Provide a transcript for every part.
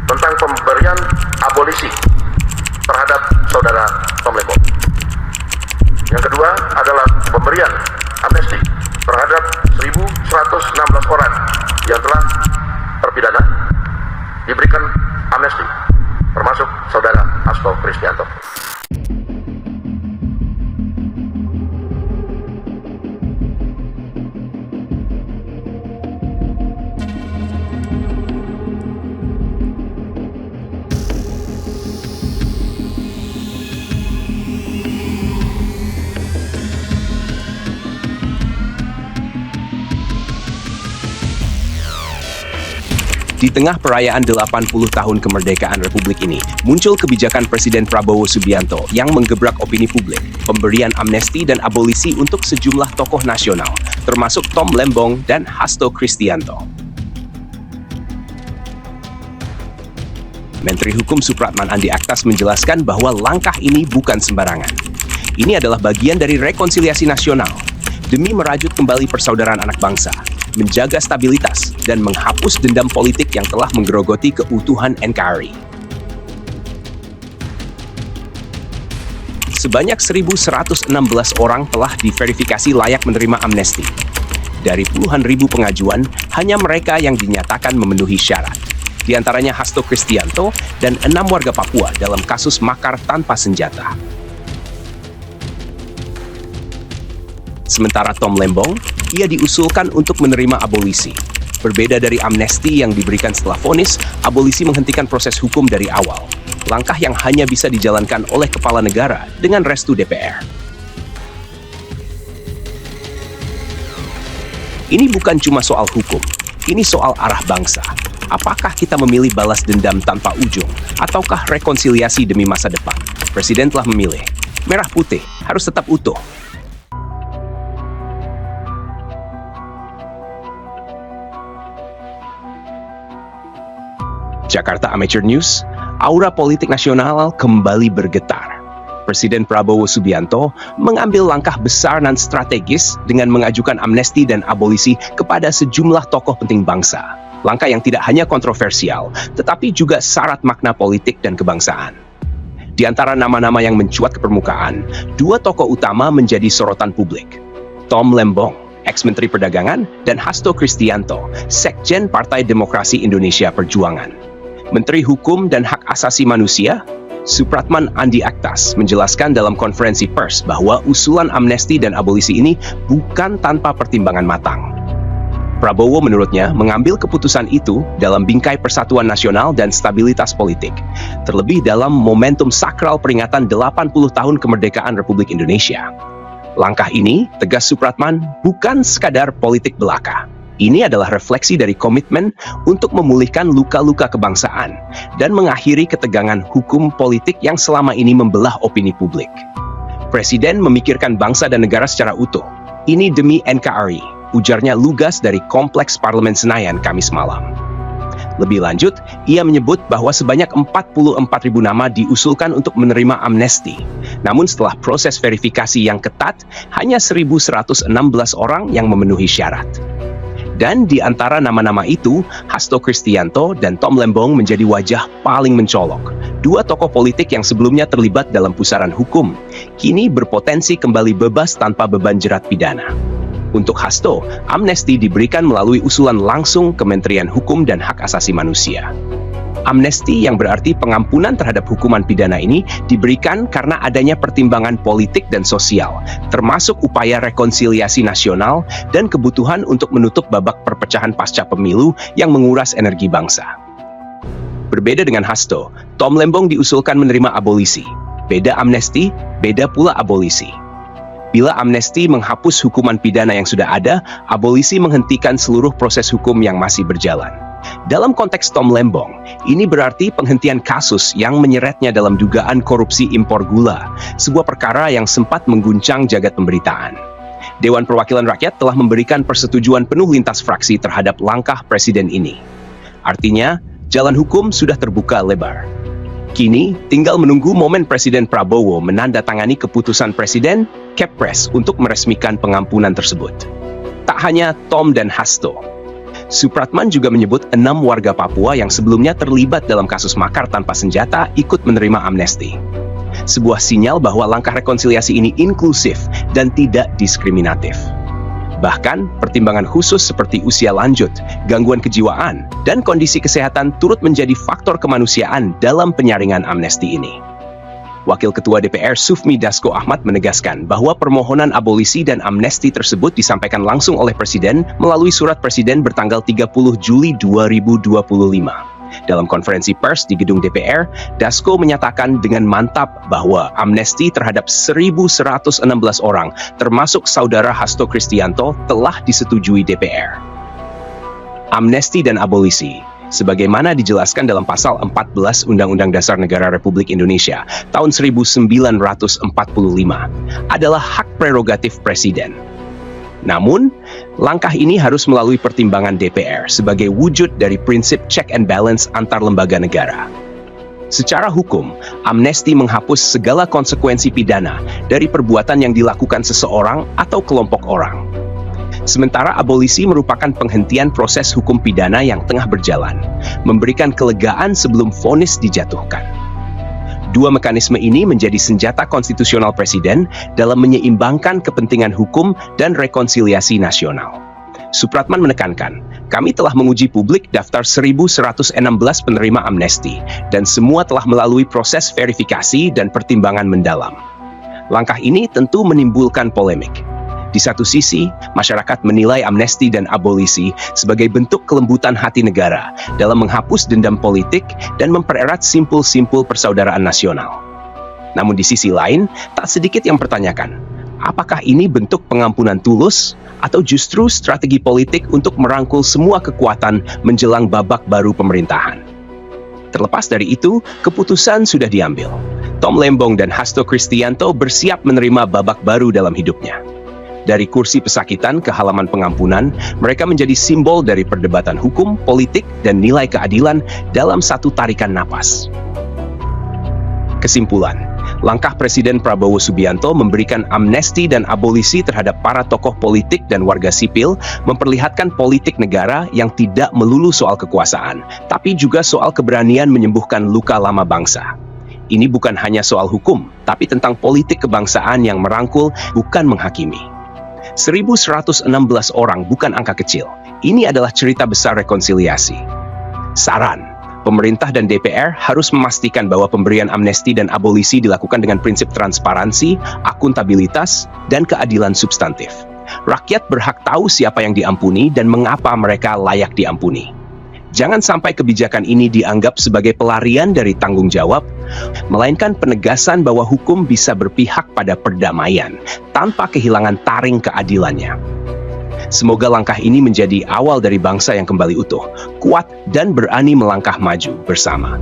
tentang pemberian abolisi terhadap saudara Tom Lembong. Yang kedua adalah pemberian amnesti terhadap 1.116 orang yang telah terpidana, diberikan amnesti, termasuk saudara Hasto Kristianto. Di tengah perayaan 80 tahun kemerdekaan Republik ini, muncul kebijakan Presiden Prabowo Subianto yang menggebrak opini publik, pemberian amnesti dan abolisi untuk sejumlah tokoh nasional, termasuk Tom Lembong dan Hasto Kristianto. Menteri Hukum Supratman Andi Aktas menjelaskan bahwa langkah ini bukan sembarangan. Ini adalah bagian dari rekonsiliasi nasional, demi merajut kembali persaudaraan anak bangsa, menjaga stabilitas, dan menghapus dendam politik yang telah menggerogoti keutuhan NKRI. Sebanyak 1.116 orang telah diverifikasi layak menerima amnesti. Dari puluhan ribu pengajuan, hanya mereka yang dinyatakan memenuhi syarat. Di antaranya Hasto Kristianto dan 6 warga Papua dalam kasus makar tanpa senjata. Sementara Tom Lembong, ia diusulkan untuk menerima abolisi. Berbeda dari amnesti yang diberikan setelah vonis, abolisi menghentikan proses hukum dari awal. Langkah yang hanya bisa dijalankan oleh kepala negara dengan restu DPR. Ini bukan cuma soal hukum, ini soal arah bangsa. Apakah kita memilih balas dendam tanpa ujung, ataukah rekonsiliasi demi masa depan? Presiden telah memilih. Merah putih harus tetap utuh. Jakarta Amateur News, aura politik nasional kembali bergetar. Presiden Prabowo Subianto mengambil langkah besar dan strategis dengan mengajukan amnesti dan abolisi kepada sejumlah tokoh penting bangsa. Langkah yang tidak hanya kontroversial, tetapi juga syarat makna politik dan kebangsaan. Di antara nama-nama yang mencuat ke permukaan, 2 tokoh utama menjadi sorotan publik. Tom Lembong, ex-menteri perdagangan, dan Hasto Kristianto, sekjen Partai Demokrasi Indonesia Perjuangan. Menteri Hukum dan Hak Asasi Manusia, Supratman Andi Aktas, menjelaskan dalam konferensi pers bahwa usulan amnesti dan abolisi ini bukan tanpa pertimbangan matang. Prabowo menurutnya mengambil keputusan itu dalam bingkai persatuan nasional dan stabilitas politik, terlebih dalam momentum sakral peringatan 80 tahun kemerdekaan Republik Indonesia. Langkah ini, tegas Supratman, bukan sekadar politik belaka. Ini adalah refleksi dari komitmen untuk memulihkan luka-luka kebangsaan dan mengakhiri ketegangan hukum politik yang selama ini membelah opini publik. Presiden memikirkan bangsa dan negara secara utuh. Ini demi NKRI, ujarnya lugas dari Kompleks Parlemen Senayan Kamis malam. Lebih lanjut, ia menyebut bahwa sebanyak 44.000 nama diusulkan untuk menerima amnesti. Namun setelah proses verifikasi yang ketat, hanya 1.116 orang yang memenuhi syarat. Dan di antara nama-nama itu, Hasto Kristianto dan Tom Lembong menjadi wajah paling mencolok. 2 tokoh politik yang sebelumnya terlibat dalam pusaran hukum, kini berpotensi kembali bebas tanpa beban jerat pidana. Untuk Hasto, amnesti diberikan melalui usulan langsung Kementerian Hukum dan Hak Asasi Manusia. Amnesti yang berarti pengampunan terhadap hukuman pidana ini diberikan karena adanya pertimbangan politik dan sosial, termasuk upaya rekonsiliasi nasional dan kebutuhan untuk menutup babak perpecahan pasca pemilu yang menguras energi bangsa. Berbeda dengan Hasto, Tom Lembong diusulkan menerima abolisi. Beda amnesti, beda pula abolisi. Bila amnesti menghapus hukuman pidana yang sudah ada, abolisi menghentikan seluruh proses hukum yang masih berjalan. Dalam konteks Tom Lembong, ini berarti penghentian kasus yang menyeretnya dalam dugaan korupsi impor gula, sebuah perkara yang sempat mengguncang jagat pemberitaan. Dewan Perwakilan Rakyat telah memberikan persetujuan penuh lintas fraksi terhadap langkah Presiden ini. Artinya, jalan hukum sudah terbuka lebar. Kini, tinggal menunggu momen Presiden Prabowo menandatangani keputusan Presiden, Kepres, untuk meresmikan pengampunan tersebut. Tak hanya Tom dan Hasto, Supratman juga menyebut 6 warga Papua yang sebelumnya terlibat dalam kasus makar tanpa senjata ikut menerima amnesti. Sebuah sinyal bahwa langkah rekonsiliasi ini inklusif dan tidak diskriminatif. Bahkan, pertimbangan khusus seperti usia lanjut, gangguan kejiwaan, dan kondisi kesehatan turut menjadi faktor kemanusiaan dalam penyaringan amnesti ini. Wakil Ketua DPR Sufmi Dasko Ahmad menegaskan bahwa permohonan abolisi dan amnesti tersebut disampaikan langsung oleh Presiden melalui surat Presiden bertanggal 30 Juli 2025. Dalam konferensi pers di gedung DPR, Dasko menyatakan dengan mantap bahwa amnesti terhadap 1.116 orang, termasuk saudara Hasto Kristianto, telah disetujui DPR. Amnesti dan abolisi, sebagaimana dijelaskan dalam pasal 14 Undang-Undang Dasar Negara Republik Indonesia tahun 1945, adalah hak prerogatif Presiden. Namun, langkah ini harus melalui pertimbangan DPR sebagai wujud dari prinsip check and balance antar lembaga negara. Secara hukum, amnesti menghapus segala konsekuensi pidana dari perbuatan yang dilakukan seseorang atau kelompok orang. Sementara abolisi merupakan penghentian proses hukum pidana yang tengah berjalan, memberikan kelegaan sebelum vonis dijatuhkan. Dua mekanisme ini menjadi senjata konstitusional Presiden dalam menyeimbangkan kepentingan hukum dan rekonsiliasi nasional. Supratman menekankan, kami telah menguji publik daftar 1.116 penerima amnesti dan semua telah melalui proses verifikasi dan pertimbangan mendalam. Langkah ini tentu menimbulkan polemik. Di satu sisi, masyarakat menilai amnesti dan abolisi sebagai bentuk kelembutan hati negara dalam menghapus dendam politik dan mempererat simpul-simpul persaudaraan nasional. Namun di sisi lain, tak sedikit yang mempertanyakan, apakah ini bentuk pengampunan tulus atau justru strategi politik untuk merangkul semua kekuatan menjelang babak baru pemerintahan? Terlepas dari itu, keputusan sudah diambil. Tom Lembong dan Hasto Kristianto bersiap menerima babak baru dalam hidupnya. Dari kursi pesakitan ke halaman pengampunan, mereka menjadi simbol dari perdebatan hukum, politik, dan nilai keadilan dalam satu tarikan napas. Kesimpulan, langkah Presiden Prabowo Subianto memberikan amnesti dan abolisi terhadap para tokoh politik dan warga sipil memperlihatkan politik negara yang tidak melulu soal kekuasaan, tapi juga soal keberanian menyembuhkan luka lama bangsa. Ini bukan hanya soal hukum, tapi tentang politik kebangsaan yang merangkul, bukan menghakimi. 1.116 orang bukan angka kecil. Ini adalah cerita besar rekonsiliasi. Saran, pemerintah dan DPR harus memastikan bahwa pemberian amnesti dan abolisi dilakukan dengan prinsip transparansi, akuntabilitas, dan keadilan substantif. Rakyat berhak tahu siapa yang diampuni dan mengapa mereka layak diampuni. Jangan sampai kebijakan ini dianggap sebagai pelarian dari tanggung jawab, melainkan penegasan bahwa hukum bisa berpihak pada perdamaian tanpa kehilangan taring keadilannya. Semoga langkah ini menjadi awal dari bangsa yang kembali utuh, kuat, dan berani melangkah maju bersama.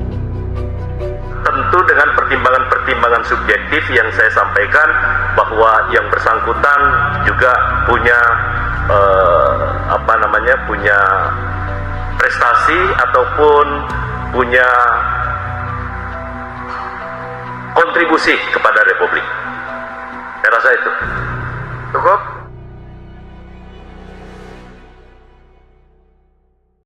Tentu dengan pertimbangan-pertimbangan subjektif yang saya sampaikan, bahwa yang bersangkutan juga punya punya prestasi ataupun punya kontribusi kepada Republik. Saya rasa itu.